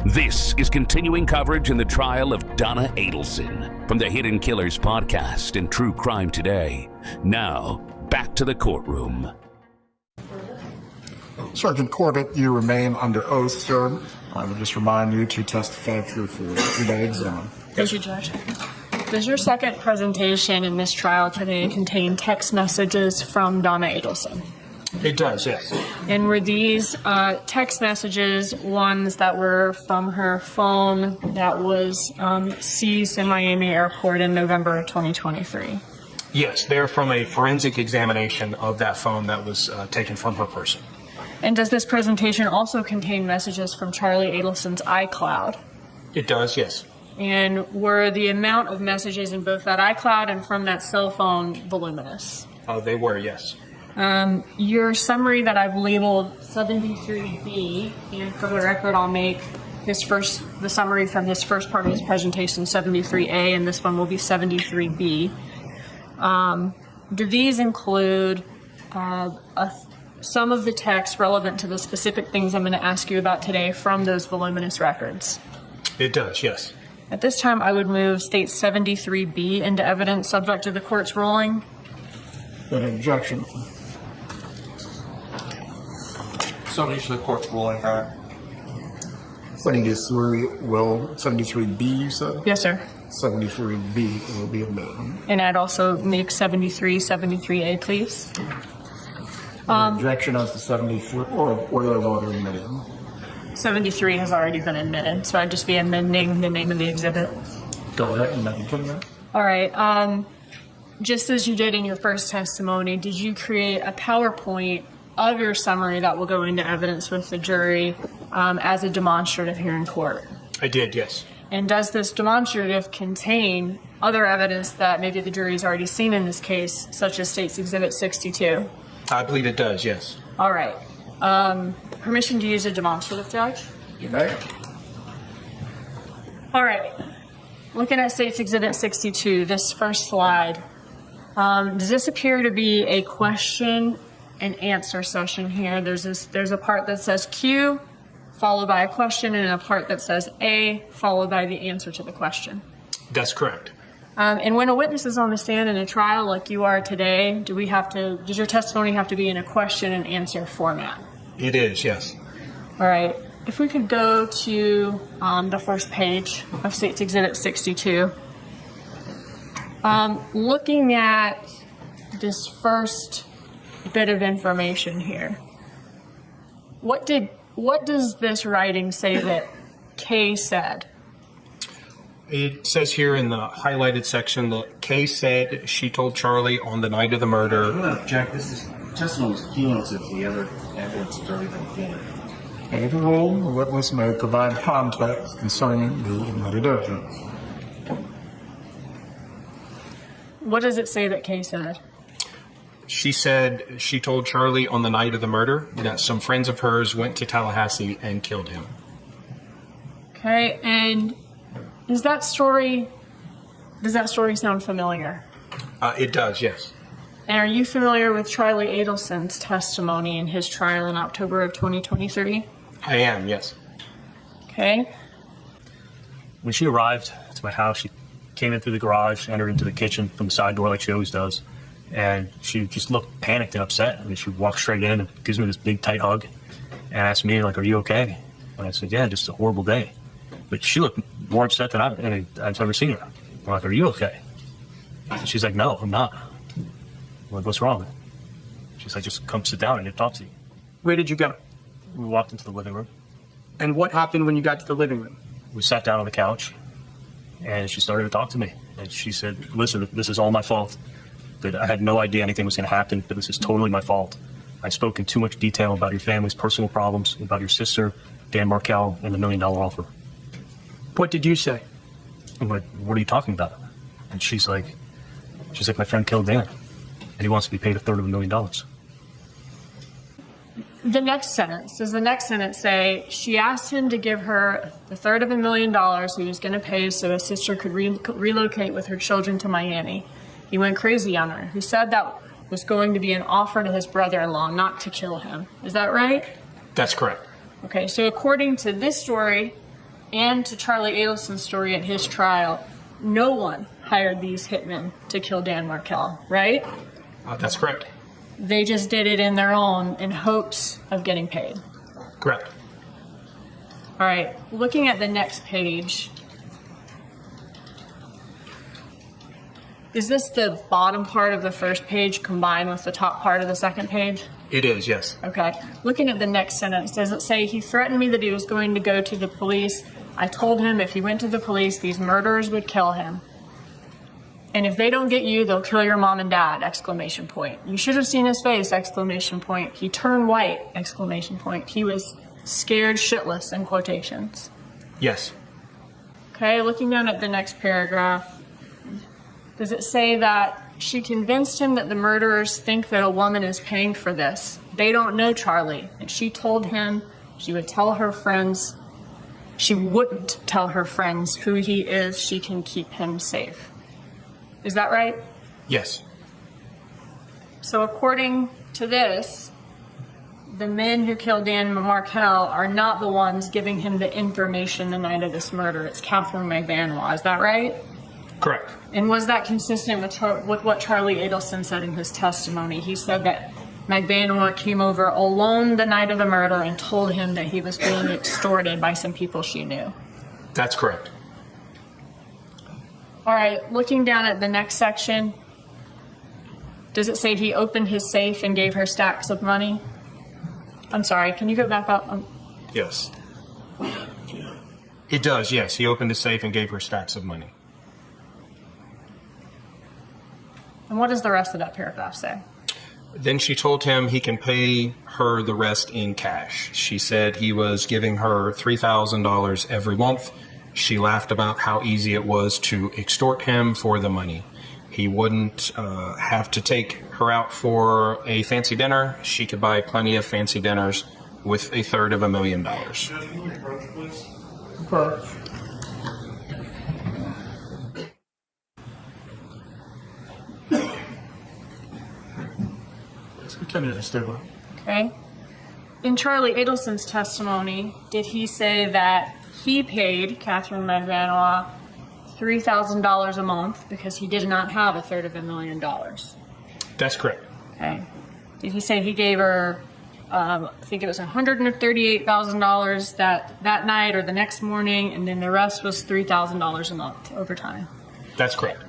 This is continuing coverage in the trial of Donna Adelson from the Hidden Killers podcast and True Crime Today. Now, back to the courtroom. Sergeant Corbitt, you remain under oath, sir. I would just remind you to testify truthfully. You may examine. Thank you, Judge. Does your second presentation in this trial today contain text messages from Donna Adelson? It does, yes. And were these text messages ones that were from her phone that was seized in Miami Airport in November of 2023? Yes, they're from a forensic examination of that phone that was taken from her person. And does this presentation also contain messages from Charlie Adelson's iCloud? It does, yes. And were the amount of messages in both that iCloud and from that cell phone voluminous? They were, yes. Your summary that I've labeled 73B, and for the record, I'll make the summary from his first part of his presentation 73A, and this one will be 73B. Do these include some of the text relevant to the specific things I'm going to ask you about today from those voluminous records? It does, yes. At this time, I would move State 73B into evidence subject to the court's ruling. An objection. Subject to the court's ruling, Your Honor. 73B, you said? Yes, sir. 73B will be admitted. And I'd also make 73A, please. Objection as to 73, or those already admitted? 73 has already been admitted, so I'd just be amending the name of the exhibit. Go ahead and amend it. All right. Just as you did in your first testimony, did you create a PowerPoint of your summary that will go into evidence with the jury as a demonstrative here in court? I did, yes. And does this demonstrative contain other evidence that maybe the jury's already seen in this case, such as State's Exhibit 62? I believe it does, yes. All right. Permission to use a demonstrative, Judge? You may. All right. Looking at State's Exhibit 62, this first slide, does this appear to be a question and answer session here? There's a part that says Q, followed by a question, and a part that says A, followed by the answer to the question. That's correct. And when a witness is on the stand in a trial like you are today, does your testimony have to be in a question and answer format? It is, yes. All right. If we could go to the first page of State's Exhibit 62. Looking at this first bit of information here, what does this writing say that Kay said? It says here in the highlighted section that Kay said she told Charlie on the night of the murder. I'm going to object. This testimony is cumulative to the other evidence that's already been given. Overall, the witness may provide context concerning the admitted evidence. What does it say that Kay said? She said she told Charlie on the night of the murder that some friends of hers went to Tallahassee and killed him. Okay, and does that story sound familiar? It does, yes. And are you familiar with Charlie Adelson's testimony in his trial in October of 2023? I am, yes. Okay. When she arrived to my house, she came in through the garage, entered into the kitchen from the side door like she always does, and she just looked panicked and upset. I mean, she walked straight in and gives me this big, tight hug and asked me, like, are you okay? And I said, yeah, just a horrible day. But she looked more upset than I've ever seen her. I'm like, are you okay? And she's like, no, I'm not. I'm like, what's wrong? She's like, just come sit down and talk to you. Where did you go? We walked into the living room. And what happened when you got to the living room? We sat down on the couch, and she started to talk to me. And she said, listen, this is all my fault. That I had no idea anything was going to happen, but this is totally my fault. I spoke in too much detail about your family's personal problems, about your sister, Dan Markel, and the $1 million offer. What did you say? I'm like, what are you talking about? And she's like, my friend killed Dan, and he wants to be paid $1/3 of $1 million. The next sentence, does the next sentence say, she asked him to give her $1/3 of $1 million he was going to pay so his sister could relocate with her children to Miami. He went crazy on her. He said that was going to be an offer to his brother-in-law, not to kill him. Is that right? That's correct. Okay, so according to this story, and to Charlie Adelson's story at his trial, no one hired these hitmen to kill Dan Markell, right? That's correct. They just did it in their own in hopes of getting paid. Correct. All right, looking at the next page, is this the bottom part of the first page combined with the top part of the second page? It is, yes. Okay. Looking at the next sentence, does it say, he threatened me that he was going to go to the police. I told him if he went to the police, these murderers would kill him. And if they don't get you, they'll kill your mom and dad, exclamation point. You should have seen his face, exclamation point. He turned white, exclamation point. He was scared shitless, in quotations. Yes. Okay, looking down at the next paragraph, does it say that she convinced him that the murderers think that a woman is paying for this? They don't know Charlie. And she told him she would tell her friends, she wouldn't tell her friends who he is. She can keep him safe. Is that right? Yes. So according to this, the men who killed Dan Markell are not the ones giving him the information the night of this murder. It's Catherine McVanois. Is that right? Correct. And was that consistent with what Charlie Adelson said in his testimony? He said that McVanois came over alone the night of the murder and told him that he was being extorted by some people she knew. That's correct. All right, looking down at the next section, does it say he opened his safe and gave her stacks of money? I'm sorry, can you go back up? Yes. It does, yes. He opened his safe and gave her stacks of money. And what does the rest of that paragraph say? Then she told him he can pay her the rest in cash. She said he was giving her $3,000 every month. She laughed about how easy it was to extort him for the money. He wouldn't have to take her out for a fancy dinner. She could buy plenty of fancy dinners with $350,000. Judge, can you approach, please? Approach. Okay. In Charlie Adelson's testimony, did he say that he paid Catherine McVanois $3,000 a month because he did not have $350,000? That's correct. Okay. Did he say he gave her, I think it was $138,000 that night or the next morning, and then the rest was $3,000 a month over time? That's correct.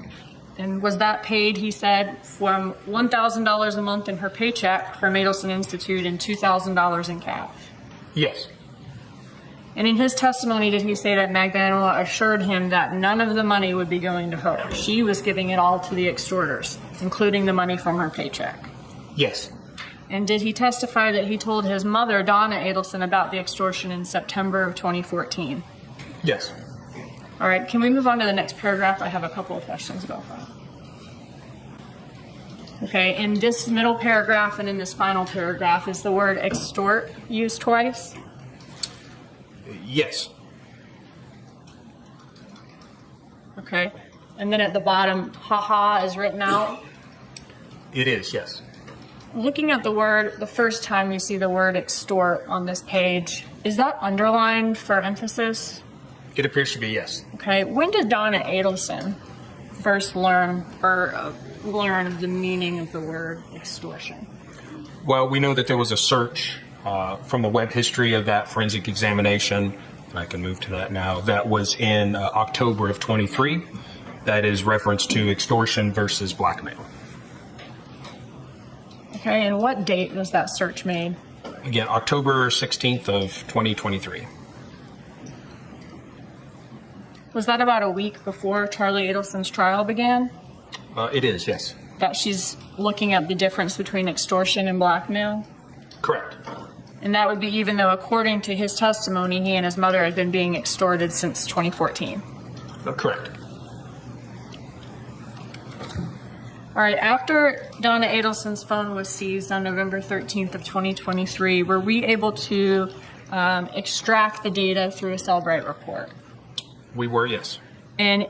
And was that paid, he said, from $1,000 a month in her paycheck from Adelson Institute and $2,000 in cash? Yes. And in his testimony, did he say that McVanois assured him that none of the money would be going to her? She was giving it all to the extorters, including the money from her paycheck. Yes. And did he testify that he told his mother, Donna Adelson, about the extortion in September of 2014? Yes. All right, can we move on to the next paragraph? I have a couple of questions about that. Okay, in this middle paragraph and in this final paragraph, is the word extort used twice? Yes. Okay, and then at the bottom, haha is written out. It is, yes. Looking at the word, the first time you see the word extort on this page, is that underlined for emphasis? It appears to be, yes. Okay, when did Donna Adelson first learn of the meaning of the word extortion? Well, we know that there was a search from the web history of that forensic examination. I can move to that now. That was in October of 23. That is reference to extortion versus blackmail. Okay, and what date was that search made? Again, October 16th of 2023. Was that about a week before Charlie Adelson's trial began? It is, yes. That she's looking at the difference between extortion and blackmail? Correct. And that would be even though, according to his testimony, he and his mother had been being extorted since 2014. Correct. All right, after Donna Adelson's phone was seized on November 13th of 2023, were we able to extract the data through a Cellbrite report? We were, yes. And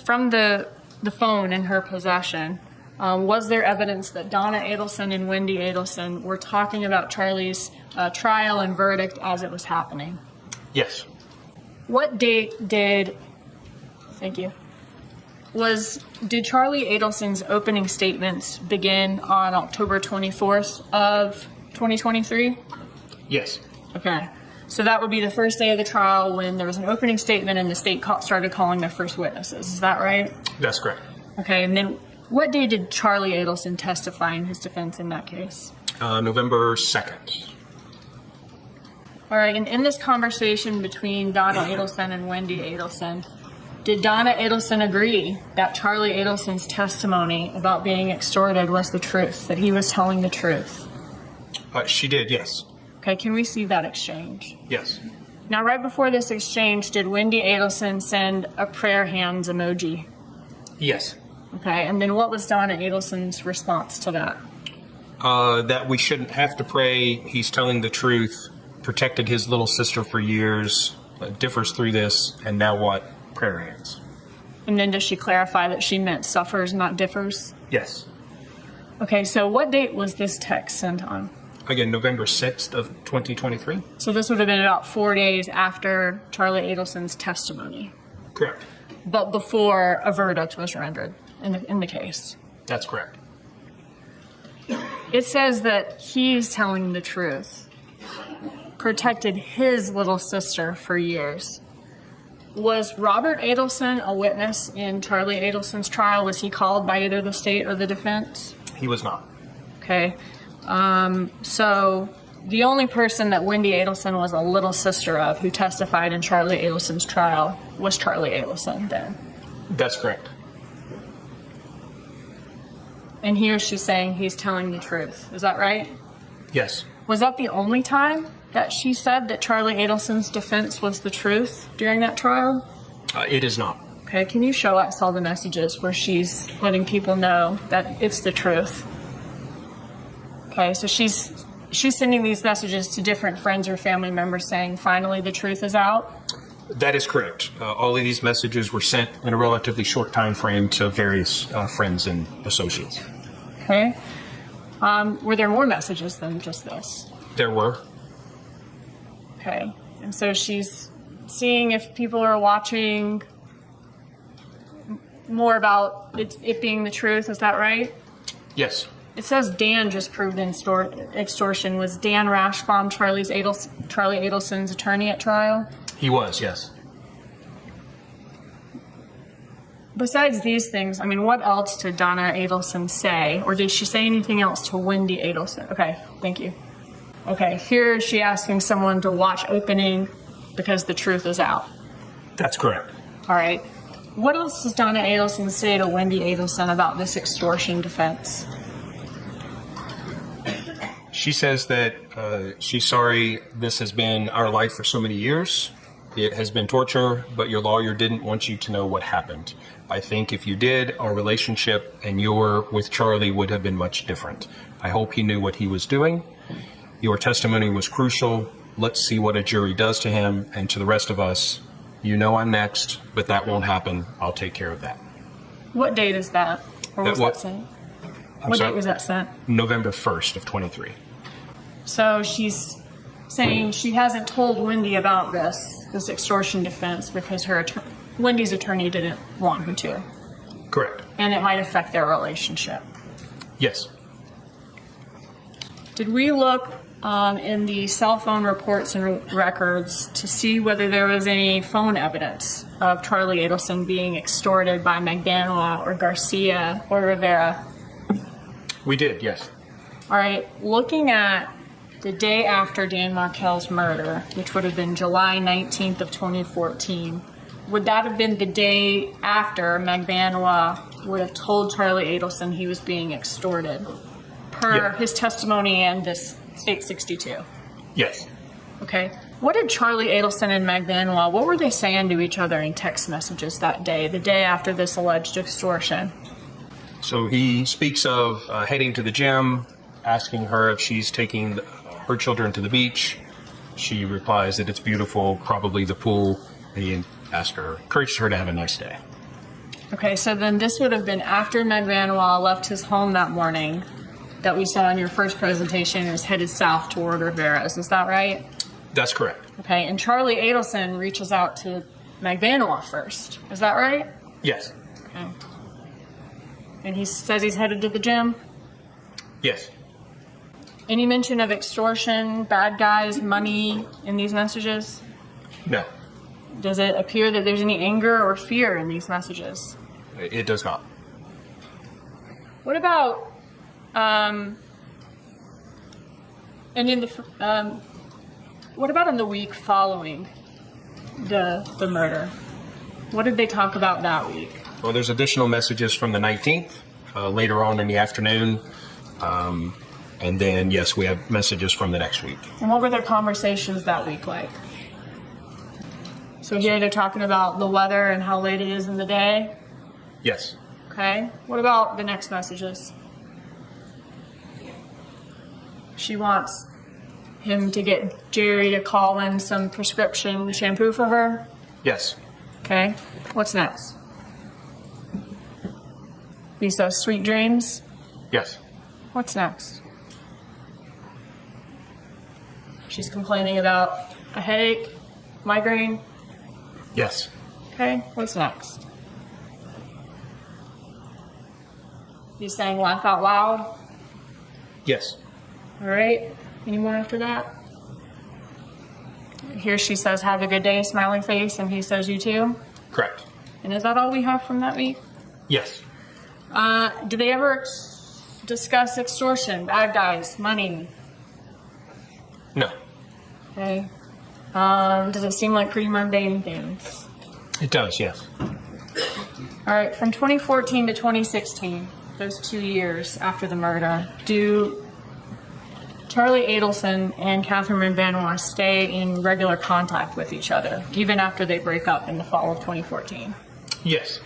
from the phone in her possession, was there evidence that Donna Adelson and Wendy Adelson were talking about Charlie's trial and verdict as it was happening? Yes. What date did Charlie Adelson's opening statements begin on October 24th of 2023? Yes. Okay. So that would be the first day of the trial when there was an opening statement and the state started calling their first witnesses. Is that right? That's correct. Okay. And then what day did Charlie Adelson testify in his defense in that case? November 2nd. All right. And in this conversation between Donna Adelson and Wendy Adelson, did Donna Adelson agree that Charlie Adelson's testimony about being extorted was the truth, that he was telling the truth? She did, yes. Okay, can we see that exchange? Yes. Now, right before this exchange, did Wendy Adelson send a prayer hands emoji? Yes. Okay, and then what was Donna Adelson's response to that? That we shouldn't have to pray. He's telling the truth, protected his little sister for years, differs through this, and now what? Prayer hands. And then does she clarify that she meant suffers, not differs? Yes. Okay, so what date was this text sent on? Again, November 6th of 2023. So this would have been about 4 days after Charlie Adelson's testimony, Correct. but before a verdict was rendered in the case. That's correct. It says that he's telling the truth, protected his little sister for years. Was Robert Adelson a witness in Charlie Adelson's trial? Was he called by either the state or the defense? He was not. Okay. So the only person that Wendy Adelson was a little sister of who testified in Charlie Adelson's trial was Charlie Adelson then. That's correct. And here she's saying he's telling the truth. Is that right? Yes. Was that the only time that she said that Charlie Adelson's defense was the truth during that trial? It is not. Okay, can you show us all the messages where she's letting people know that it's the truth? Okay, so she's sending these messages to different friends or family members saying, finally, the truth is out? That is correct. All of these messages were sent in a relatively short time frame to various friends and associates. Okay. Were there more messages than just this? There were. Okay. And so she's seeing if people are watching more about it being the truth. Is that right? Yes. It says Dan just proved extortion. Was Dan Rashbaum Charlie Adelson's attorney at trial? He was, yes. Besides these things, I mean, what else did Donna Adelson say? Or did she say anything else to Wendy Adelson? Okay, thank you. Okay, here is she asking someone to watch opening because the truth is out. That's correct. All right. What else does Donna Adelson say to Wendy Adelson about this extortion defense? She says that she's sorry this has been our life for so many years. It has been torture, but your lawyer didn't want you to know what happened. I think if you did, our relationship and your with Charlie would have been much different. I hope he knew what he was doing. Your testimony was crucial. Let's see what a jury does to him and to the rest of us. You know I'm next, but that won't happen. I'll take care of that. What date is that? Or was that sent? What date was that sent? November 1st of 23. So she's saying she hasn't told Wendy about this extortion defense because Wendy's attorney didn't want her to. Correct. And it might affect their relationship. Yes. Did we look in the cell phone reports and records to see whether there was any phone evidence of Charlie Adelson being extorted by Magbanua or Garcia or Rivera? We did, yes. All right, looking at the day after Dan Markel's murder, which would have been July 19th of 2014, would that have been the day after Magbanua would have told Charlie Adelson he was being extorted per his testimony and this State 62? Yes. Okay. What did Charlie Adelson and Magbanua, what were they saying to each other in text messages that day, the day after this alleged extortion? So he speaks of heading to the gym, asking her if she's taking her children to the beach. She replies that it's beautiful, probably the pool. He encouraged her to have a nice day. Okay, so then this would have been after Magbanua left his home that morning that we saw in your first presentation and was headed south toward Rivera's. Is that right? That's correct. Okay, and Charlie Adelson reaches out to Magbanua first. Is that right? Yes. Okay. And he says he's headed to the gym? Yes. Any mention of extortion, bad guys, money in these messages? No. Does it appear that there's any anger or fear in these messages? It does not. What about, what about in the week following the murder? What did they talk about that week? Well, there's additional messages from the 19th, later on in the afternoon. And then, yes, we have messages from the next week. And what were their conversations that week like? So here they're talking about the weather and how late it is in the day. Yes. Okay. What about the next messages? She wants him to get Jerry to call in some prescription shampoo for her. Yes. Okay. What's next? He says sweet dreams. Yes. What's next? She's complaining about a headache, migraine. Yes. Okay. What's next? He's saying laugh out loud. Yes. All right. Any more after that? Here she says, have a good day, smiling face, and he says, you too? Correct. And is that all we have from that week? Yes. Do they ever discuss extortion, bad guys, money? No. Okay. Does it seem like pretty mundane things? It does, yes. All right, from 2014 to 2016, those 2 years after the murder, do Charlie Adelson and Catherine Benoit stay in regular contact with each other, even after they break up in the fall of 2014? Yes.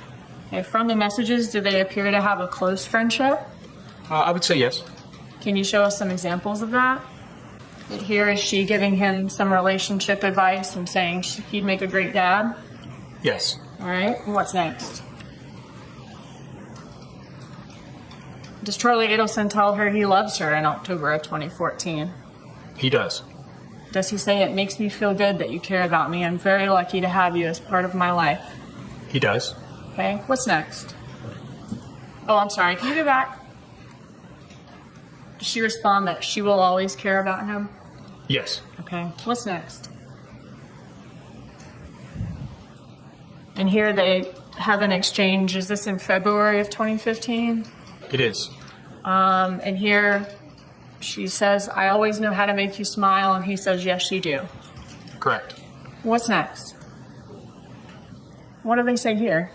Okay, from the messages, do they appear to have a close friendship? I would say yes. Can you show us some examples of that? Here is she giving him some relationship advice and saying he'd make a great dad? Yes. All right, and what's next? Does Charlie Adelson tell her he loves her in October of 2014? He does. Does he say, it makes me feel good that you care about me. I'm very lucky to have you as part of my life. He does. Okay, what's next? Oh, I'm sorry, can you go back? Does she respond that she will always care about him? Yes. Okay, what's next? And here they have an exchange. Is this in February of 2015? It is. And here she says, I always know how to make you smile. And he says, yes, you do. Correct. What's next? What do they say here?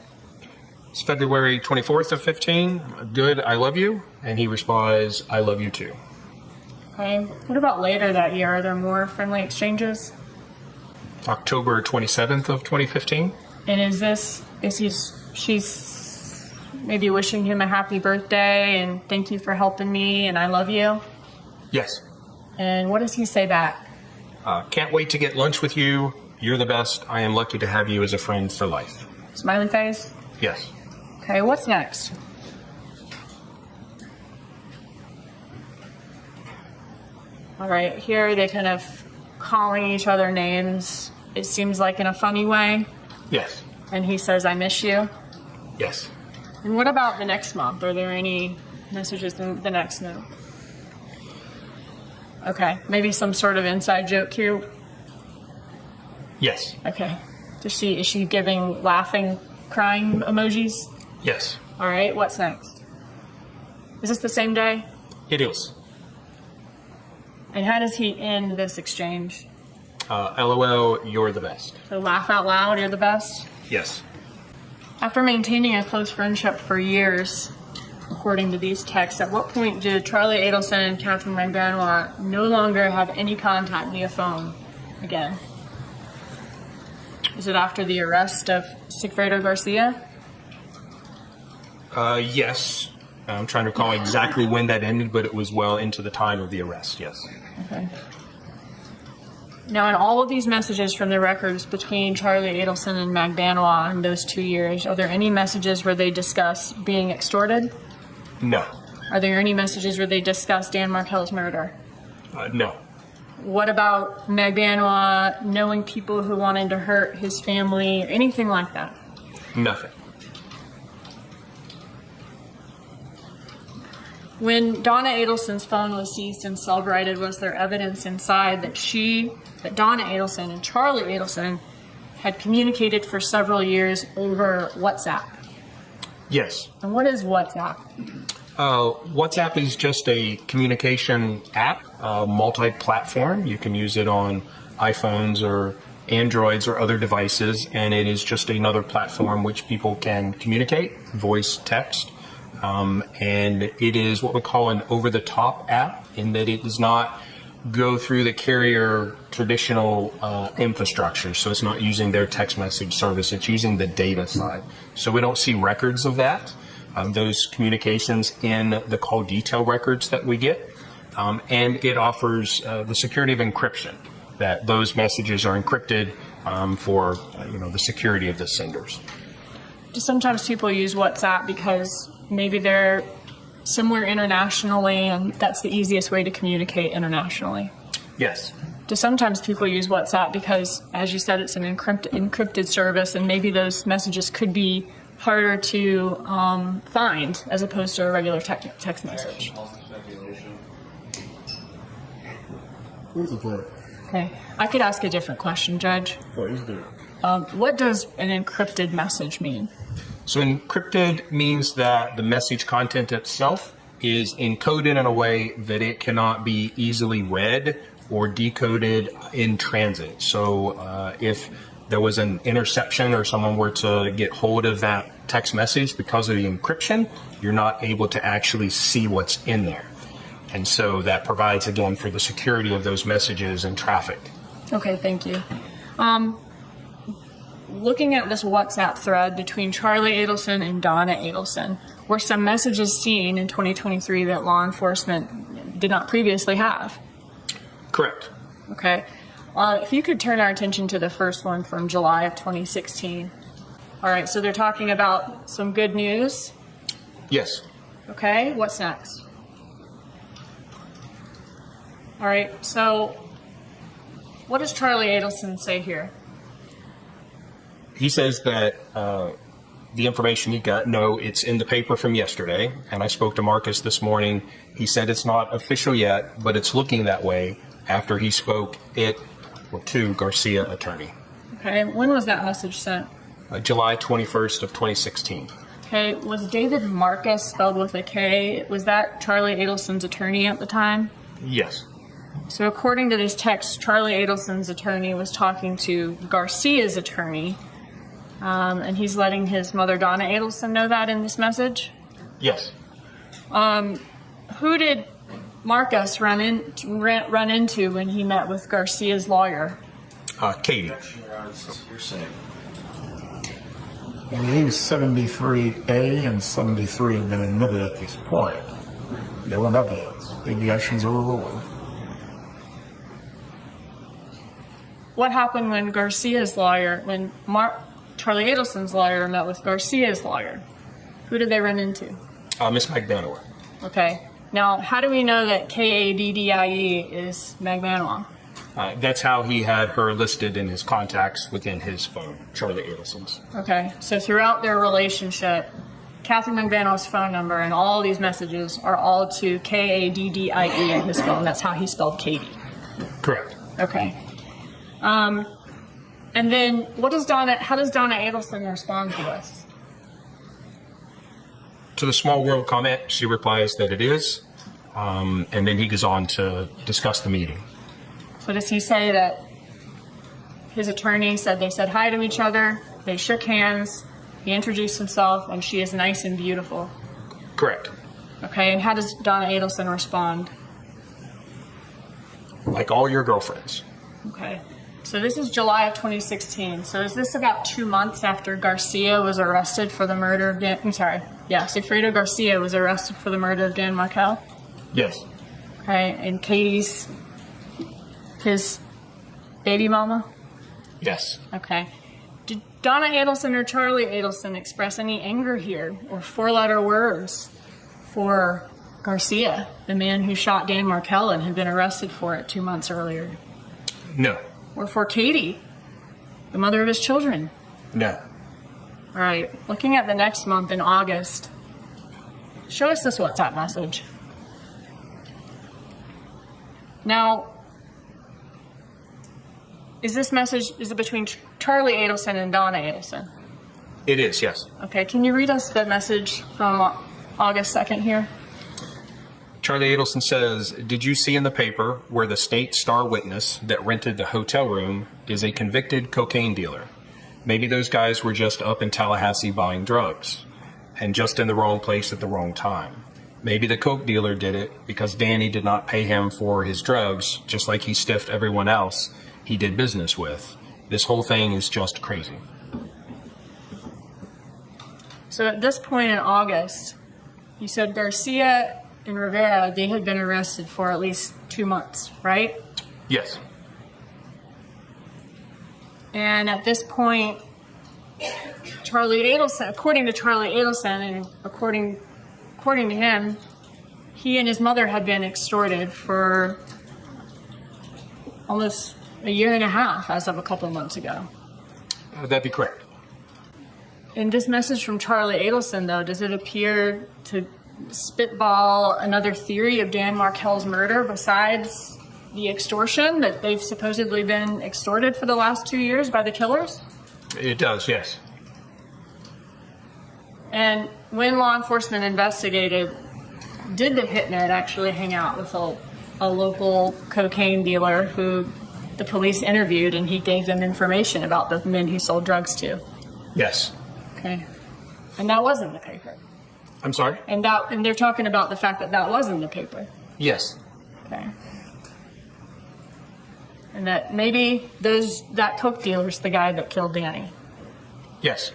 It's February 24th of 15. Good, I love you. And he replies, I love you too. Okay. What about later that year? Are there more friendly exchanges? October 27th of 2015. And she's maybe wishing him a happy birthday and thank you for helping me and I love you? Yes. And what does he say back? Can't wait to get lunch with you. You're the best. I am lucky to have you as a friend for life. Smiley face? Yes. Okay, what's next? All right, here they kind of calling each other names. It seems like in a funny way. Yes. And he says, I miss you. Yes. And what about the next month? Are there any messages in the next note? Okay, maybe some sort of inside joke here. Yes. Okay. Is she giving laughing, crying emojis? Yes. All right, what's next? Is this the same day? It is. And how does he end this exchange? LOL, you're the best. So laugh out loud, you're the best? Yes. After maintaining a close friendship for years, according to these texts, at what point did Charlie Adelson and Catherine Benoit no longer have any contact via phone again? Is it after the arrest of Sigfredo Garcia? Yes. I'm trying to recall exactly when that ended, but it was well into the time of the arrest, yes. Okay. Now, in all of these messages from the records between Charlie Adelson and Mag Benoit in those 2 years, are there any messages where they discuss being extorted? No. Are there any messages where they discuss Dan Markel's murder? No. What about Magbanua knowing people who wanted to hurt his family, anything like that? Nothing. When Donna Adelson's phone was seized and celebrated, was there evidence inside that Donna Adelson and Charlie Adelson had communicated for several years over WhatsApp? Yes. And what is WhatsApp? WhatsApp is just a communication app, multi-platform. You can use it on iPhones or Androids or other devices, and it is just another platform which people can communicate, voice, text. And it is what we call an over-the-top app in that it does not go through the carrier traditional infrastructure. So it's not using their text message service. It's using the data side. So we don't see records of that, those communications in the call detail records that we get. And it offers the security of encryption, that those messages are encrypted for the security of the senders. Do sometimes people use WhatsApp because maybe they're somewhere internationally and that's the easiest way to communicate internationally? Yes. Do sometimes people use WhatsApp because, as you said, it's an encrypted service and maybe those messages could be harder to find as opposed to a regular text message? Okay. I could ask a different question, Judge. Please do. What does an encrypted message mean? So encrypted means that the message content itself is encoded in a way that it cannot be easily read or decoded in transit. So if there was an interception or someone were to get hold of that text message, because of the encryption, you're not able to actually see what's in there. And so that provides, again, for the security of those messages and traffic. Okay, thank you. Looking at this WhatsApp thread between Charlie Adelson and Donna Adelson, were some messages seen in 2023 that law enforcement did not previously have? Correct. Okay. If you could turn our attention to the first one from July of 2016. All right, so they're talking about some good news. Yes. Okay, what's next? All right, so what does Charlie Adelson say here? He says that the information he got, no, it's in the paper from yesterday, and I spoke to Marcus this morning. He said it's not official yet, but it's looking that way after he spoke to Garcia attorney. Okay, when was that message sent? July 21st of 2016. Okay, was David Marcus, spelled with a K, was that Charlie Adelson's attorney at the time? Yes. So according to this text, Charlie Adelson's attorney was talking to Garcia's attorney, and he's letting his mother, Donna Adelson, know that in this message? Yes. Who did Marcus run into when he met with Garcia's lawyer? Katie. I believe 73A and 73 have been admitted at this point. They weren't evidence. The objections are overruled. What happened when Garcia's lawyer, when Charlie Adelson's lawyer met with Garcia's lawyer? Who did they run into? Miss Magbanua. Okay. Now, how do we know that Kaddie is Magbanua? That's how he had her listed in his contacts within his phone, Charlie Adelson's. Okay. So throughout their relationship, Kathy Magbanua's phone number and all these messages are all to Kaddie in his phone. That's how he spelled Katie. Correct. Okay. And then how does Donna Adelson respond to this? To the small world comment, she replies that it is, and then he goes on to discuss the meeting. So does he say that his attorney said they said hi to each other, they shook hands, he introduced himself, and she is nice and beautiful? Correct. Okay, and how does Donna Adelson respond? Like all your girlfriends. Okay. So this is July of 2016. So is this about 2 months after Garcia was arrested for the murder of Sigfredo Garcia was arrested for the murder of Dan Markel? Yes. Okay, and Katie's his baby mama? Yes. Okay. Did Donna Adelson or Charlie Adelson express any anger here or four-letter words for Garcia, the man who shot Dan Markell and had been arrested for it 2 months earlier? No. Or for Katie, the mother of his children? No. All right, looking at the next month in August, show us this WhatsApp message. Now, is it between Charlie Adelson and Donna Adelson? It is, yes. Okay, can you read us the message from August 2nd here? Charlie Adelson says, did you see in the paper where the state star witness that rented the hotel room is a convicted cocaine dealer? Maybe those guys were just up in Tallahassee buying drugs and just in the wrong place at the wrong time. Maybe the coke dealer did it because Danny did not pay him for his drugs, just like he stiffed everyone else he did business with. This whole thing is just crazy. So at this point in August, you said Garcia and Rivera, they had been arrested for at least 2 months, right? Yes. And at this point, Charlie Adelson, according to Charlie Adelson, and according to him, he and his mother had been extorted for almost a year and a half as of a couple of months ago. That'd be correct. In this message from Charlie Adelson, though, does it appear to spitball another theory of Dan Markell's murder besides the extortion, that they've supposedly been extorted for the last 2 years by the killers? It does, yes. And when law enforcement investigated, did the hitman actually hang out with a local cocaine dealer who the police interviewed, and he gave them information about the men he sold drugs to? Yes. Okay. And that was in the paper. I'm sorry? And they're talking about the fact that that was in the paper. Yes. Okay. And that maybe that coke dealer's the guy that killed Danny. Yes.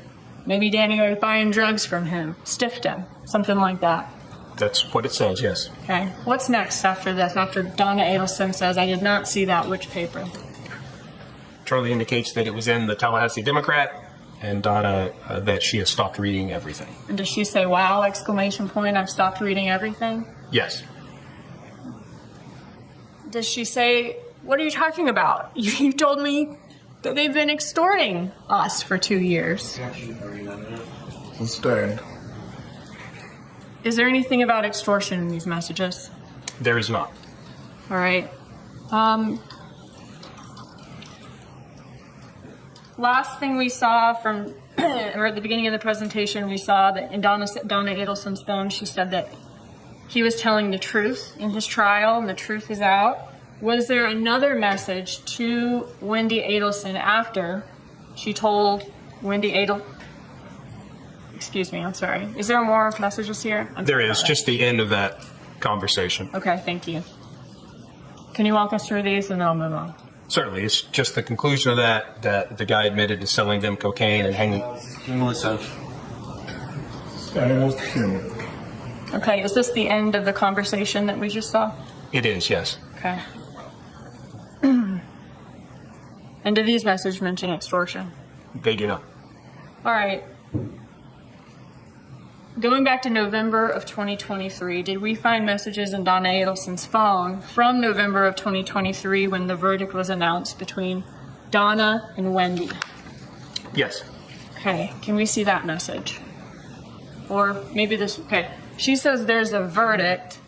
Maybe Danny was buying drugs from him, stiffed him, something like that. That's what it says, yes. Okay. What's next after this? After Donna Adelson says, I did not see that, which paper? Charlie indicates that it was in the Tallahassee Democrat, and Donna that she has stopped reading everything. And does she say, wow, exclamation point, I've stopped reading everything? Yes. Does she say, what are you talking about? You told me that they've been extorting us for 2 years. Sustained. Is there anything about extortion in these messages? There is not. All right. Last thing we saw from, or at the beginning of the presentation, we saw that in Donna Adelson's phone, she said that he was telling the truth in his trial, and the truth is out. Was there another message to Wendy Adelson after she told Wendy Adelson? Excuse me, I'm sorry. Is there more messages here? There is, just the end of that conversation. Okay, thank you. Can you walk us through these, and then I'll move on? Certainly, it's just the conclusion of that the guy admitted to selling them cocaine and hanging. Okay, is this the end of the conversation that we just saw? It is, yes. Okay. And do these messages mention extortion? They do not. All right. Going back to November of 2023, did we find messages in Donna Adelson's phone from November of 2023 when the verdict was announced between Donna and Wendy? Yes. Okay, can we see that message? Or maybe this, okay. She says there's a verdict.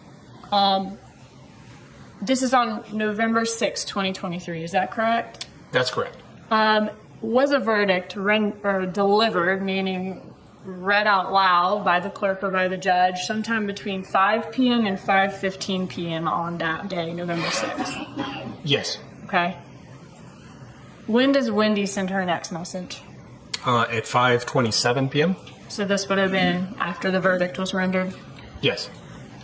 This is on November 6, 2023, is that correct? That's correct. Was a verdict delivered, meaning read out loud by the clerk or by the judge, sometime between 5 p.m. and 5:15 p.m. on that day, November 6th? Yes. Okay. When does Wendy send her next message? At 5:27 p.m. So this would have been after the verdict was rendered? Yes.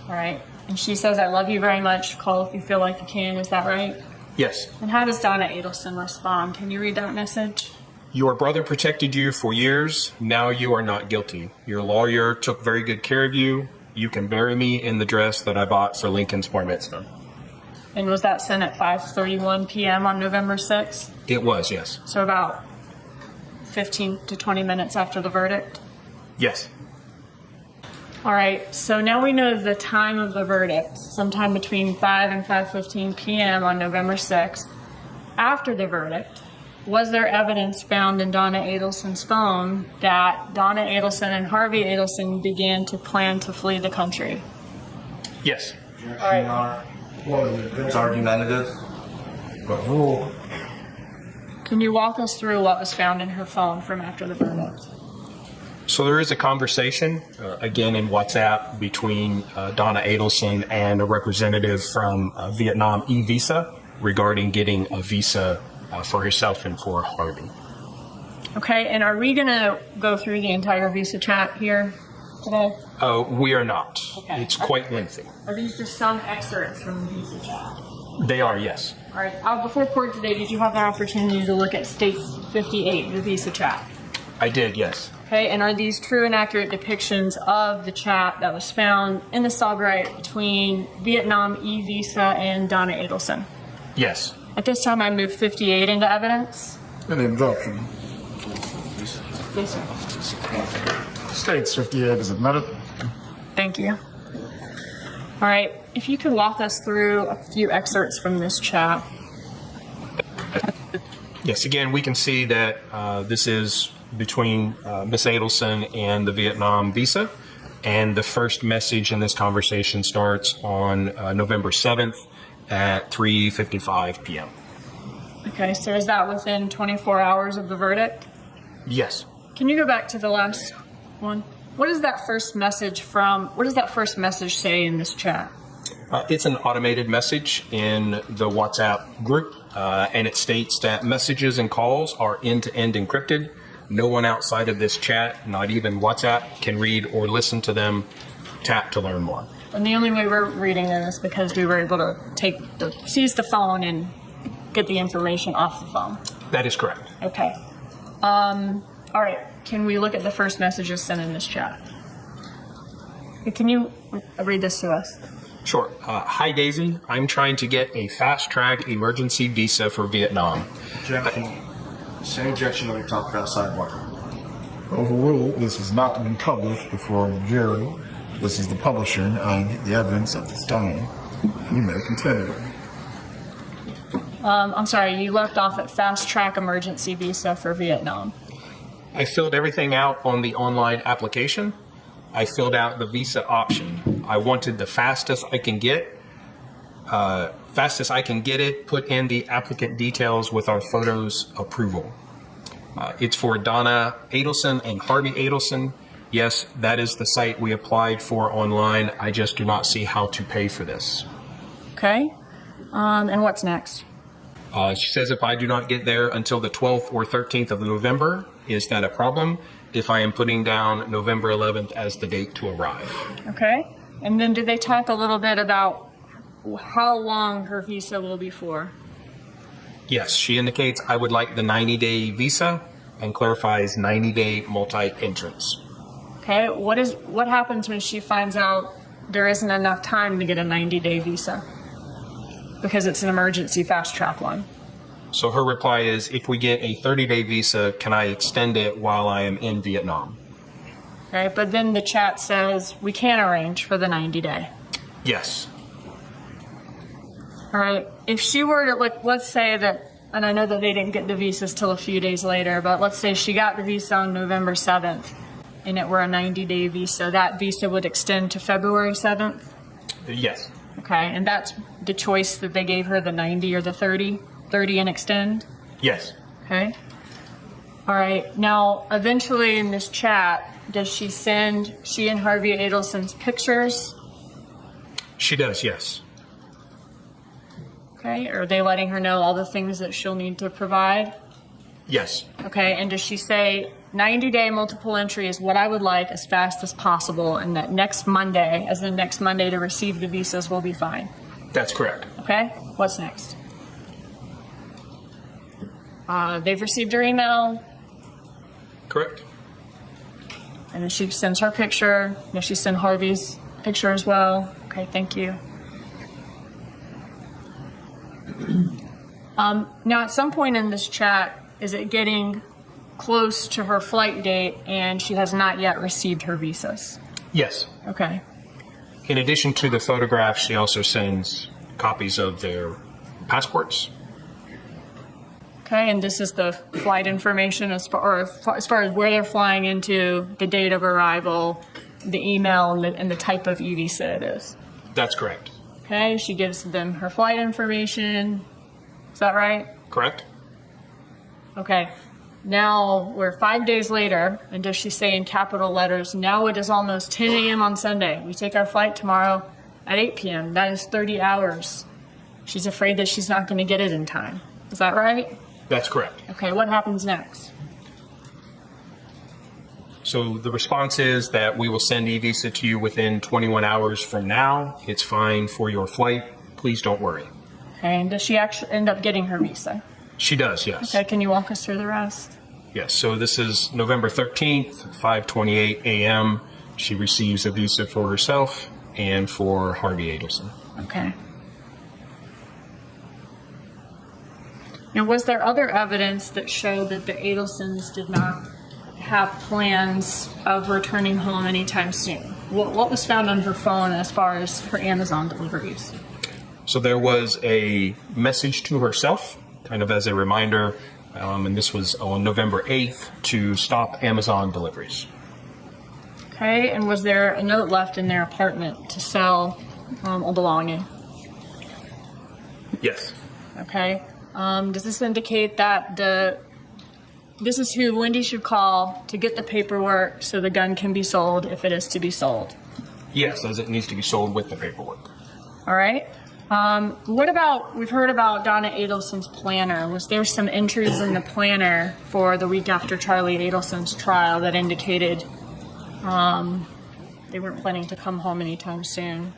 All right. And she says, I love you very much. Call if you feel like you can. Is that right? Yes. And how does Donna Adelson respond? Can you read that message? Your brother protected you for years. Now you are not guilty. Your lawyer took very good care of you. You can bury me in the dress that I bought for Lincoln's bar mitzvah. And was that sent at 5:31 p.m. on November 6th? It was, yes. So about 15 to 20 minutes after the verdict? Yes. All right, so now we know the time of the verdict, sometime between 5 and 5:15 p.m. on November 6th. After the verdict, was there evidence found in Donna Adelson's phone that Donna Adelson and Harvey Adelson began to plan to flee the country? Yes. All right. It's argumentative. But rule, Can you walk us through what was found in her phone from after the verdict? So there is a conversation, again in WhatsApp, between Donna Adelson and a representative from Vietnam e-Visa regarding getting a visa for herself and for Harvey. Okay, and are we going to go through the entire visa chat here today? We are not. Okay. It's quite lengthy. Are these just some excerpts from the visa chat? They are, yes. All right, before court today, did you have the opportunity to look at State 58, the visa chat? I did, yes. Okay, and are these true and accurate depictions of the chat that was found in the SOGRite between Vietnam e-Visa and Donna Adelson? Yes. At this time, I move 58 into evidence. an objection. Yes, sir. States 58 is admitted. Thank you. All right, if you could walk us through a few excerpts from this chat. Yes, again, we can see that this is between Miss Adelson and the Vietnam visa. And the first message in this conversation starts on November 7th at 3:55 p.m. Okay, so is that within 24 hours of the verdict? Yes. Can you go back to the last one? What does that first message say in this chat? It's an automated message in the WhatsApp group, and it states that messages and calls are end-to-end encrypted. No one outside of this chat, not even WhatsApp, can read or listen to them. Tap to learn more. And the only way we're reading them is because we were able to seize the phone and get the information off the phone. That is correct. Okay. All right. Can we look at the first messages sent in this chat? Can you read this to us? Sure. Hi, Daisy. I'm trying to get a fast-track emergency visa for Vietnam. Objection. Same objection that we talked about sidebar. Overruled. This has not been published before the jury. This is the publisher and the evidence at this time. You may continue. I'm sorry, you left off at fast track emergency visa for Vietnam. I filled everything out on the online application. I filled out the visa option. I wanted the fastest I can get. Put in the applicant details with our photos approval. It's for Donna Adelson and Harvey Adelson. Yes, that is the site we applied for online. I just do not see how to pay for this. Okay. And what's next? She says if I do not get there until the 12th or 13th of November, is that a problem? If I am putting down November 11th as the date to arrive. Okay. And then did they talk a little bit about how long her visa will be for? Yes, she indicates I would like the 90-day visa and clarifies 90-day multi-entrance. Okay. What happens when she finds out there isn't enough time to get a 90-day visa? Because it's an emergency fast track one. So her reply is, if we get a 30-day visa, can I extend it while I am in Vietnam? Okay, but then the chat says we can arrange for the 90-day. Yes. All right. If she were to, let's say that, and I know that they didn't get the visas till a few days later, but let's say she got the visa on November 7th and it were a 90-day visa, that visa would extend to February 7th? Yes. Okay, and that's the choice that they gave her, the 90 or the 30? 30 and extend? Yes. Okay. All right. Now, eventually in this chat, does she send she and Harvey Adelson's pictures? She does, yes. Okay. Are they letting her know all the things that she'll need to provide? Yes. Okay. And does she say 90-day multiple entry is what I would like as fast as possible, and that next Monday, as the next Monday to receive the visas, will be fine? That's correct. Okay. What's next? They've received her email. Correct. And then she sends her picture. Does she send Harvey's picture as well? Okay, thank you. Now, at some point in this chat, is it getting close to her flight date and she has not yet received her visas? Yes. Okay. In addition to the photographs, she also sends copies of their passports. Okay, and this is the flight information as far as where they're flying into, the date of arrival, the email, and the type of e-visa it is. That's correct. Okay, she gives them her flight information. Is that right? Correct? Okay. Now we're 5 days later, and does she say in capital letters, now it is almost 10 a.m. on Sunday. We take our flight tomorrow at 8 p.m. That is 30 hours. She's afraid that she's not going to get it in time. Is that right? That's correct. Okay, what happens next? So the response is that we will send e-visa to you within 21 hours from now. It's fine for your flight. Please don't worry. Okay, and does she actually end up getting her visa? She does, yes. Okay, can you walk us through the rest? Yes, so this is November 13th, 5:28 a.m. She receives a visa for herself and for Harvey Adelson. Okay. Now, was there other evidence that showed that the Adelsons did not have plans of returning home anytime soon? What was found on her phone as far as her Amazon deliveries? So there was a message to herself, kind of as a reminder, and this was on November 8th, to stop Amazon deliveries. Okay, and was there a note left in their apartment to sell a belonging? Yes. Okay. Does this indicate that this is who Wendy should call to get the paperwork so the gun can be sold if it is to be sold? Yes, as it needs to be sold with the paperwork. All right. What about, we've heard about Donna Adelson's planner. Was there some entries in the planner for the week after Charlie Adelson's trial that indicated they weren't planning to come home anytime soon?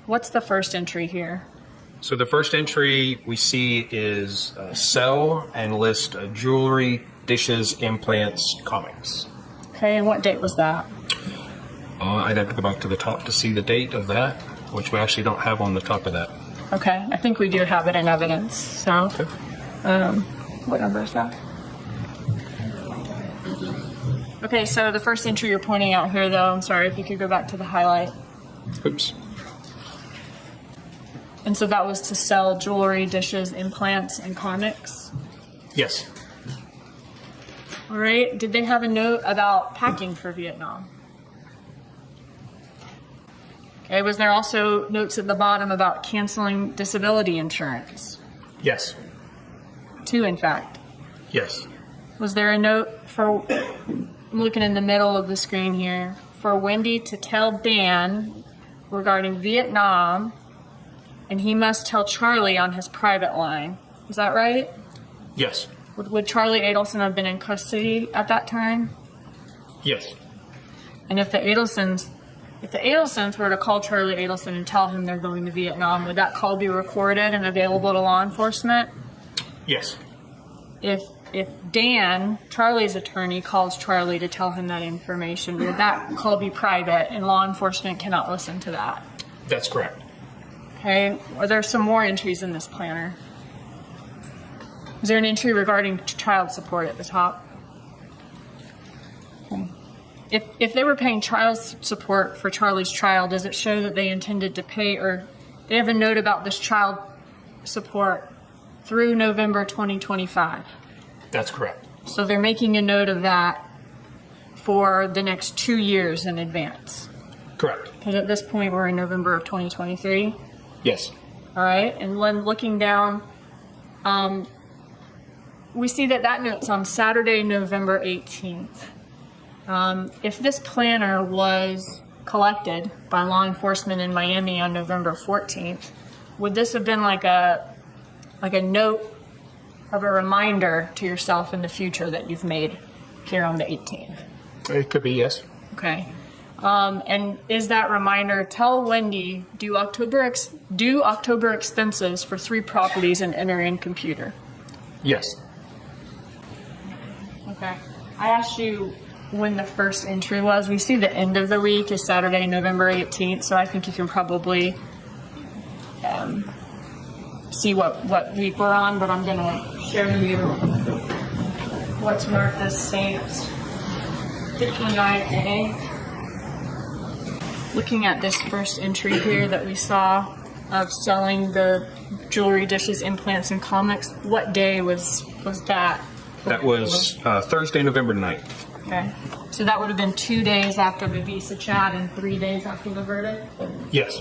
What's the first entry here? So the first entry we see is sell and list jewelry, dishes, implants, comics. Okay, and what date was that? I'd have to go back to the top to see the date of that, which we actually don't have on the top of that. Okay, I think we do have it in evidence. So, Okay. what number is that? Okay, so the first entry you're pointing out here, though, I'm sorry if you could go back to the highlight. Oops. And so that was to sell jewelry, dishes, implants, and comics. Yes. All right. Did they have a note about packing for Vietnam? Okay. Was there also notes at the bottom about canceling disability insurance? Yes. Two, in fact. Yes. Was there a note for, I'm looking in the middle of the screen here, for Wendy to tell Dan regarding Vietnam, and he must tell Charlie on his private line? Is that right? Yes. Would Charlie Adelson have been in custody at that time? Yes. And if the Adelsons were to call Charlie Adelson and tell him they're going to Vietnam, would that call be recorded and available to law enforcement? Yes. If Dan, Charlie's attorney, calls Charlie to tell him that information, would that call be private and law enforcement cannot listen to that? That's correct. Okay. Are there some more entries in this planner? Is there an entry regarding child support at the top? Okay. If they were paying child support for Charlie's trial, does it show that they intended to pay, or they have a note about this child support through November 2025? That's correct. So they're making a note of that for the next 2 years in advance. Correct. Because at this point, we're in November of 2023. Yes. All right. And when looking down, we see that note's on Saturday, November 18th. If this planner was collected by law enforcement in Miami on November 14th, would this have been like a note of a reminder to yourself in the future that you've made here on the 18th? It could be, yes. Okay. And is that reminder, tell Wendy, do October expenses for 3 properties and enter in computer? Yes. Okay. I asked you when the first entry was. We see the end of the week is Saturday, November 18th, so I think you can probably see what week we're on, but I'm going to show you what's marked as stamped 59A. Looking at this first entry here that we saw of selling the jewelry, dishes, implants, and comics, what day was that? That was Thursday, November 9th. Okay. So that would have been 2 days after the visa chat and 3 days after the verdict? Yes.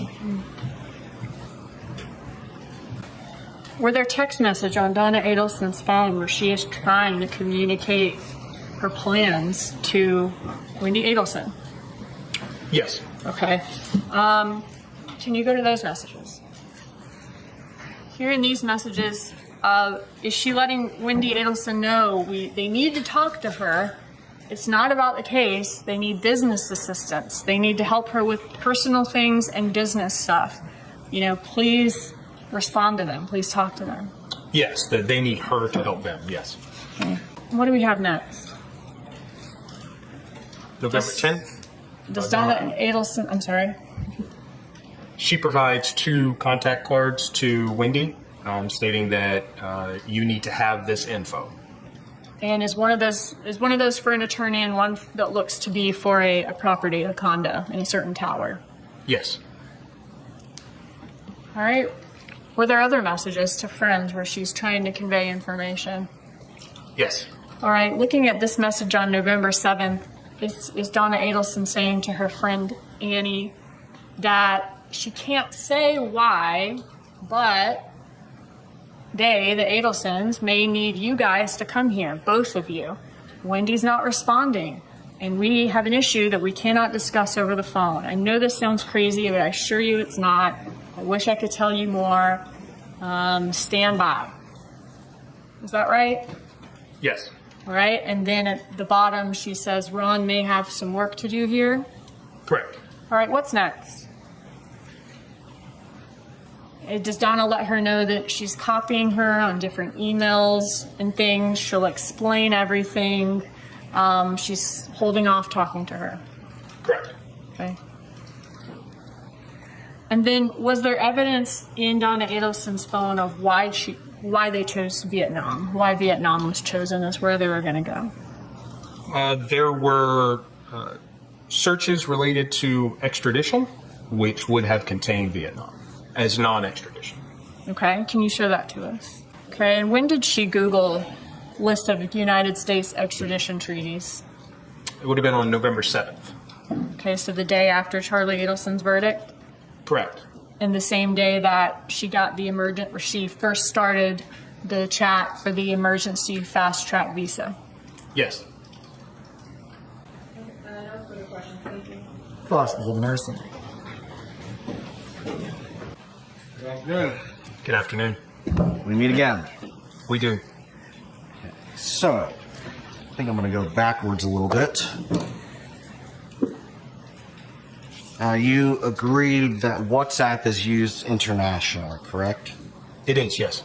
Were there text message on Donna Adelson's phone where she is trying to communicate her plans to Wendy Adelson? Yes. Okay. Can you go to those messages? Here in these messages, is she letting Wendy Adelson know they need to talk to her? It's not about the case. They need business assistance. They need to help her with personal things and business stuff. You know, please respond to them. Please talk to them. Yes, that they need her to help them. Yes. Okay. What do we have next? November 10th. Does Donna Adelson, I'm sorry. She provides 2 contact cards to Wendy, stating that you need to have this info. And is one of those for an attorney and one that looks to be for a property, a condo in a certain tower? Yes. All right. Were there other messages to friends where she's trying to convey information? Yes. All right. Looking at this message on November 7th, is Donna Adelson saying to her friend Annie that she can't say why, but they, the Adelsons, may need you guys to come here, both of you. Wendy's not responding, and we have an issue that we cannot discuss over the phone. I know this sounds crazy, but I assure you it's not. I wish I could tell you more. Stand by. Is that right? Yes. All right, and then at the bottom she says Ron may have some work to do here. Correct. All right, what's next? Does Donna let her know that she's copying her on different emails and things? She'll explain everything. She's holding off talking to her. Correct. Okay. And then was there evidence in Donna Adelson's phone of why they chose Vietnam? Why Vietnam was chosen as where they were going to go? There were searches related to extradition, which would have contained Vietnam as non-extradition. Okay, can you show that to us? Okay, and when did she Google list of United States extradition treaties? It would have been on November 7th. Okay, so the day after Charlie Adelson's verdict? Correct. And the same day that she got where she first started the chat for the emergency fast track visa? Yes. No further questions, thank you. Possible nursing. Good afternoon. We meet again. We do. So, I think I'm going to go backwards a little bit. You agreed that WhatsApp is used internationally, correct? It is, yes.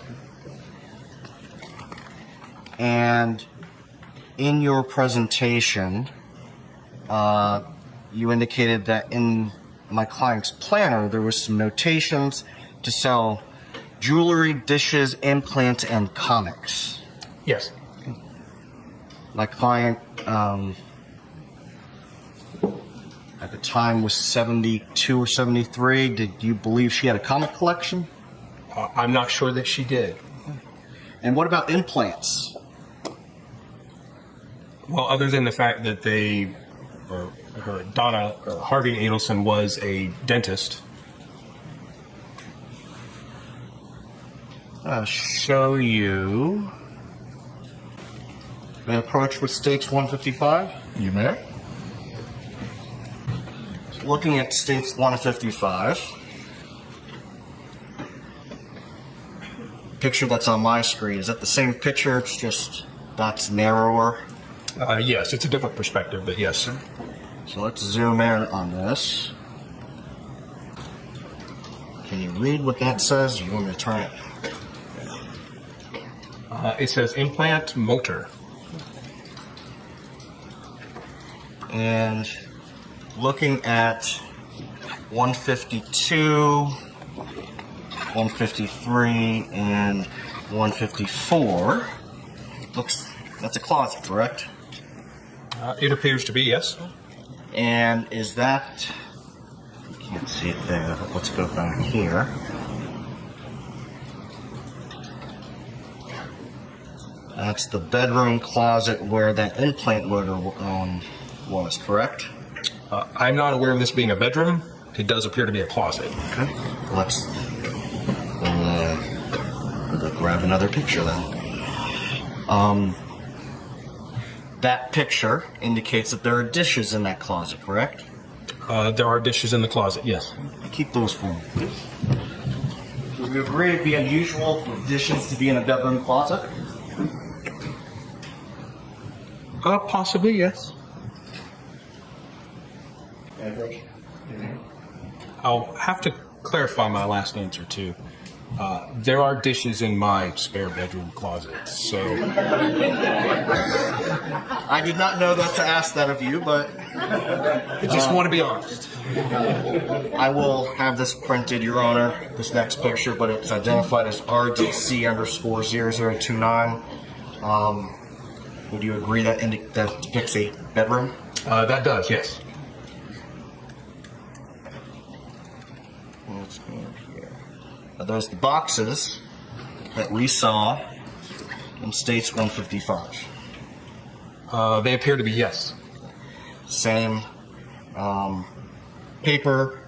And in your presentation, you indicated that in my client's planner, there was some notations to sell jewelry, dishes, implants, and comics. Yes. My client, at the time, was 72 or 73. Did you believe she had a comic collection? I'm not sure that she did. And what about implants? Well, other than the fact that Harvey Adelson was a dentist. I'll show you. May I approach with States 155? You may. Looking at States 155. Picture that's on my screen, is that the same picture? It's just that's narrower. Yes, it's a different perspective, but yes. So let's zoom in on this. Can you read what that says? You want me to turn it? It says implant motor. And looking at 152, 153, and 154, that's a closet, correct? It appears to be, yes. And is that Can't see it there, but let's go back here. That's the bedroom closet where that implant motor was, correct? I'm not aware of this being a bedroom. It does appear to be a closet. Okay. Let's grab another picture then. That picture indicates that there are dishes in that closet, correct? There are dishes in the closet, yes. Keep those for me, please. Would you agree it'd be unusual for dishes to be in a bedroom closet? Possibly, yes. I'll have to clarify my last answer, too. There are dishes in my spare bedroom closet, so... I did not know that to ask that of you, but... I just want to be honest. I will have this printed, Your Honor, this next picture, but it's identified as RDC_0029. Would you agree that depicts a bedroom? That does, yes. Let's go here. Are those the boxes that we saw in States 155? They appear to be yes. Same paper,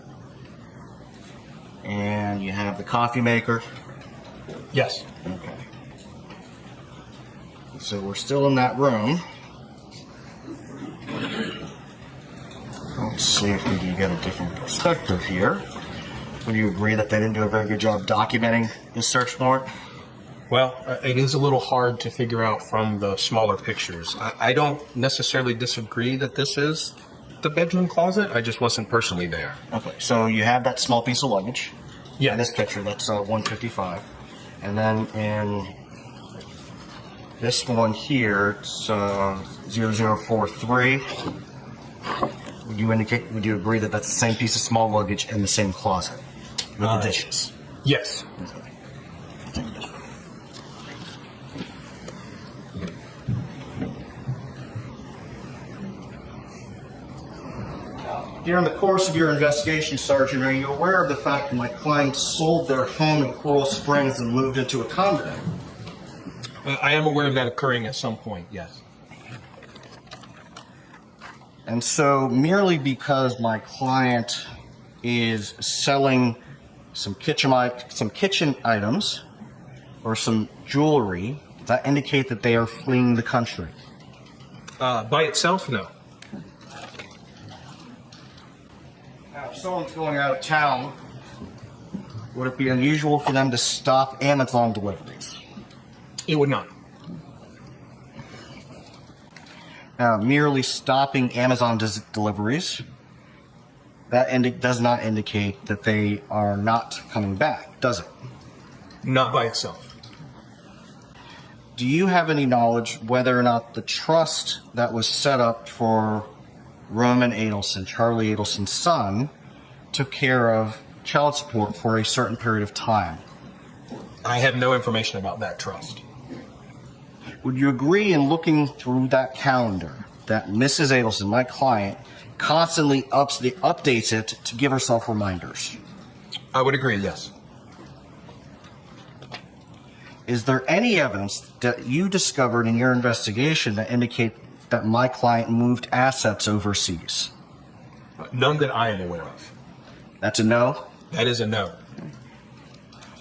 and you have the coffee maker. Yes. Okay. So we're still in that room. Let's see if we can get a different perspective here. Would you agree that they didn't do a very good job documenting this search warrant? Well, it is a little hard to figure out from the smaller pictures. I don't necessarily disagree that this is the bedroom closet. I just wasn't personally there. Okay, so you have that small piece of luggage. Yeah. In this picture, that's 155. And then in this one here, it's 0043. Would you agree that that's the same piece of small luggage in the same closet with the dishes? Yes. During the course of your investigation, Sergeant, are you aware of the fact that my client sold their home in Coral Springs and moved into a condo? I am aware of that occurring at some point, yes. And so merely because my client is selling some kitchen items or some jewelry, does that indicate that they are fleeing the country? By itself, no. Now, if someone's going out of town, would it be unusual for them to stop Amazon deliveries? It would not. Now, merely stopping Amazon deliveries, that does not indicate that they are not coming back, does it? Not by itself. Do you have any knowledge whether or not the trust that was set up for Roman Adelson, Charlie Adelson's son, took care of child support for a certain period of time? I have no information about that trust. Would you agree in looking through that calendar that Mrs. Adelson, my client, constantly updates it to give herself reminders? I would agree, yes. Is there any evidence that you discovered in your investigation that indicate that my client moved assets overseas? None that I am aware of. That's a no? That is a no.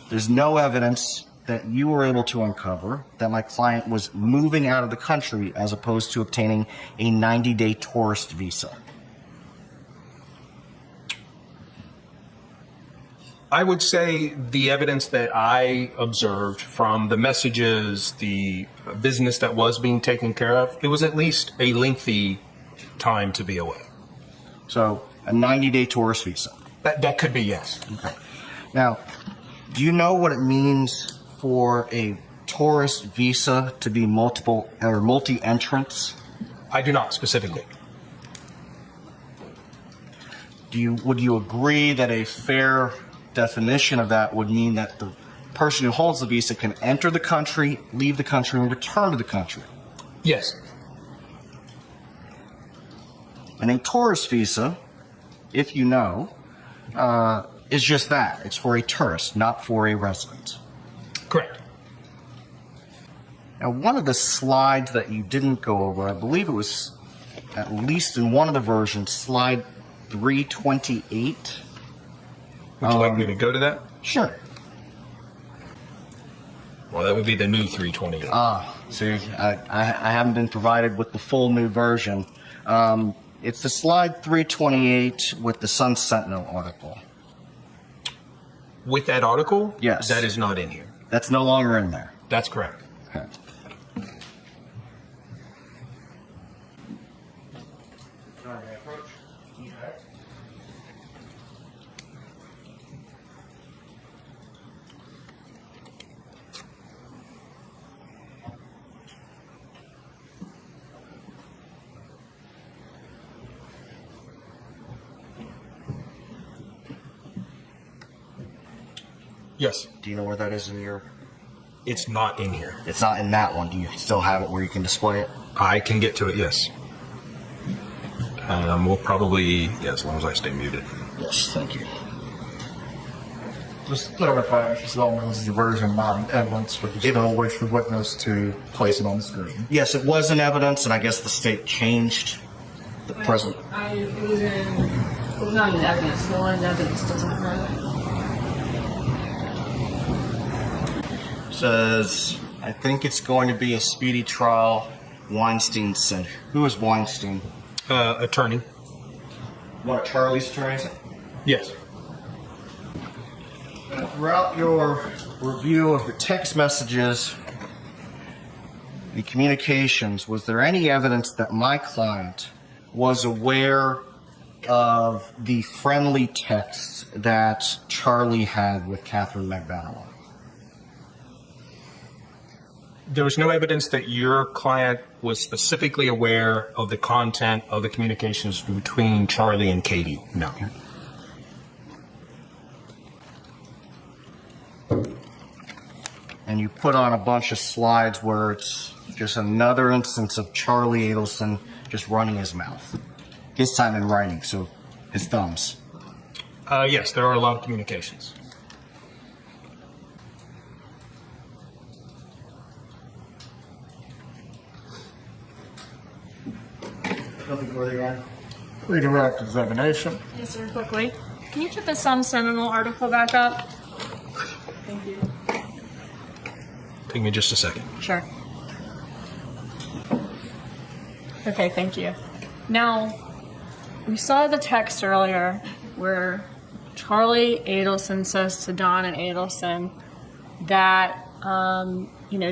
There's no evidence that you were able to uncover that my client was moving out of the country as opposed to obtaining a 90-day tourist visa? I would say the evidence that I observed from the messages, the business that was being taken care of, it was at least a lengthy time to be away. So, a 90-day tourist visa? That could be, yes. Okay. Now, do you know what it means for a tourist visa to be multi-entrance? I do not specifically. Would you agree that a fair definition of that would mean that the person who holds the visa can enter the country, leave the country, and return to the country? Yes. And a tourist visa, if you know, is just that. It's for a tourist, not for a resident. Correct. Now, one of the slides that you didn't go over, I believe it was, at least in one of the versions, slide 328. Would you like me to go to that? Sure. Well, that would be the new 328. See, I haven't been provided with the full new version. It's the slide 328 with the Sun Sentinel article. With that article? Yes. That is not in here. That's no longer in there. That's correct. Okay. Yes. Do you know where that is in your... It's not in here. It's not in that one. Do you still have it where you can display it? I can get to it, yes. We'll probably, as long as I stay muted. Yes, thank you. Just clarify, as long as the version not in evidence, but you still wish the witness to place it on the screen. Yes, it was in evidence, and I guess the state changed the present. It was not in evidence. The one in evidence doesn't have it. Says, I think it's going to be a speedy trial. Weinstein said. Who is Weinstein? Attorney. What, Charlie's attorney? Yes. Throughout your review of the text messages, the communications, was there any evidence that my client was aware of the friendly texts that Charlie had with Catherine McBannaway? There was no evidence that your client was specifically aware of the content of the communications between Charlie and Katie. No. And you put on a bunch of slides where it's just another instance of Charlie Adelson just running his mouth. This time in writing, so his thumbs. Yes, there are a lot of communications. Nothing further on. Redirect examination. Yes, sir, quickly. Can you put the Sun Sentinel article back up? Thank you. Take me just a second. Sure. Okay, thank you. Now, we saw the text earlier where Charlie Adelson says to Donna Adelson that,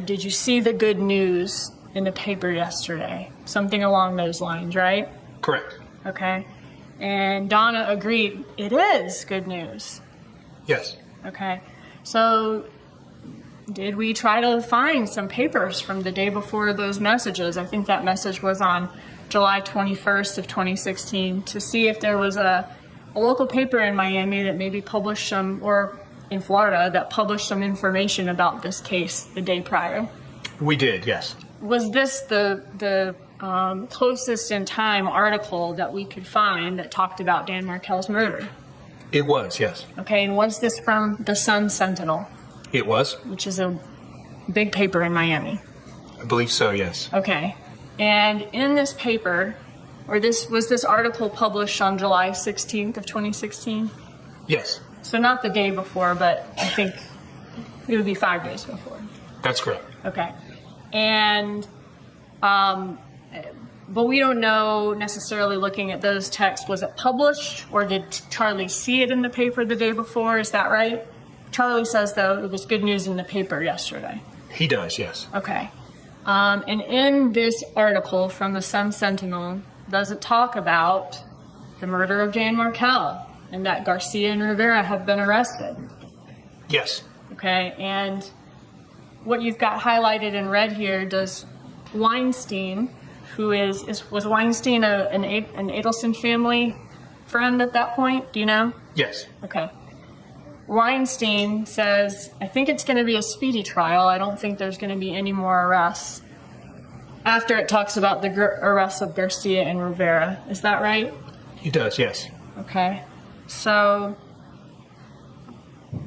did you see the good news in the paper yesterday? Something along those lines, right? Correct. Okay. And Donna agreed, it is good news. Yes. Okay. So did we try to find some papers from the day before those messages? I think that message was on July 21st of 2016 to see if there was a local paper in Miami that maybe published some, or in Florida, that published some information about this case the day prior. We did, yes. Was this the closest in time article that we could find that talked about Dan Markel's murder? It was, yes. Okay, and was this from the Sun Sentinel, It was. which is a big paper in Miami? I believe so, yes. Okay, and in this paper, was this article published on July 16th of 2016? Yes, So not the day before, but I think it would be 5 days before. that's correct. Okay. And, but we don't know necessarily looking at those texts, was it published or did Charlie see it in the paper the day before? Is that right? Charlie says, though, it was good news in the paper yesterday. He does, yes. Okay. And in this article from the Sun Sentinel, does it talk about the murder of Dan Markel and that Garcia and Rivera have been arrested? Yes. Okay, and what you've got highlighted in red here, does Weinstein, who was Weinstein an Adelson family friend at that point? Do you know? Yes. Okay. Weinstein says, I think it's going to be a speedy trial. I don't think there's going to be any more arrests. After it talks about the arrests of Garcia and Rivera. Is that right? He does, yes. Okay. So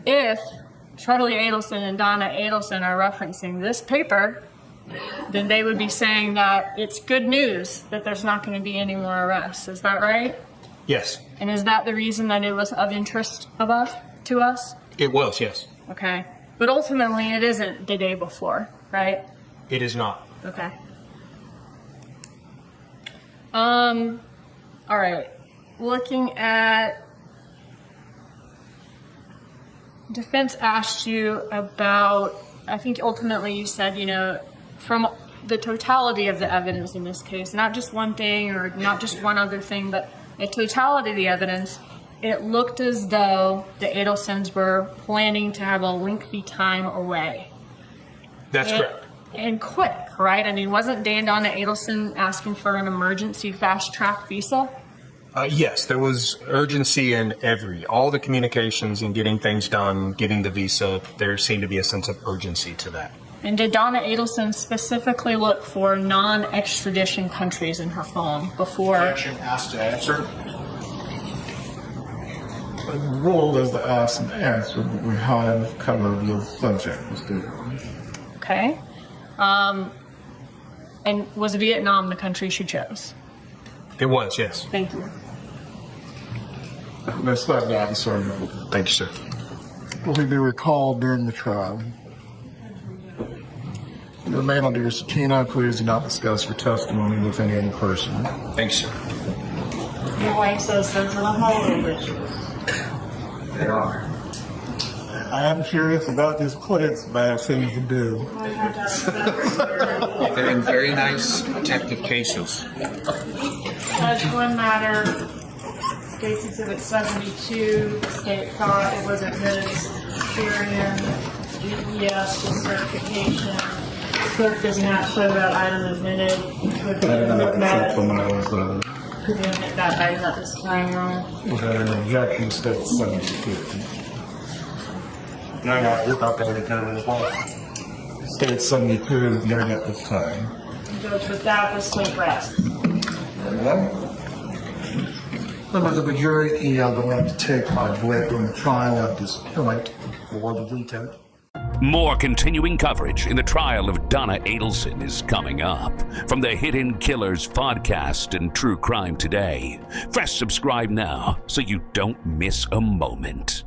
if Charlie Adelson and Donna Adelson are referencing this paper, then they would be saying that it's good news that there's not going to be any more arrests. Is that right? Yes, And is that the reason that it was of interest to us? it was, yes. Okay. But ultimately, it isn't the day before, right? It is not. Okay. All right. Looking at defense asked you about, I think ultimately you said, from the totality of the evidence in this case, not just one thing or not just one other thing, but the totality of the evidence, it looked as though the Adelsons were planning to have a lengthy time away. That's correct. And quick, right? I mean, wasn't Donna Adelson asking for an emergency fast-track visa? Yes, there was urgency in all the communications and getting things done, getting the visa. There seemed to be a sense of urgency to that. And did Donna Adelson specifically look for non-extradition countries in her phone before? Objection asked to answer. The rule is to ask and answer, but we have covered the subject. Okay. And was Vietnam the country she chose? It was, yes. Thank you. Let's start that, sir. Thank you, sir. Will be recalled during the trial. You remain under your subpoena. Please do not discuss your testimony with any other person. Thank you, sir. Your wife says those are the holiday rituals. They are. I am curious about these clips, bad things to do. They're in very nice detective cases. Judge, one matter, State's Exhibit 72, the state thought it was admitted Syrian, GES, with certification. The clerk does not show that item admitted. Could you admit that item at this time, Your Honor? Okay, an objection, state 72. No, you're not going to determine as well. State 72 is hearing at this time. Judge, with that, the state rests. Members of the jury, I'm going to take my break on the trial at this point for the weekend. More continuing coverage in the trial of Donna Adelson is coming up from the Hidden Killers podcast and True Crime Today. Press subscribe now so you don't miss a moment.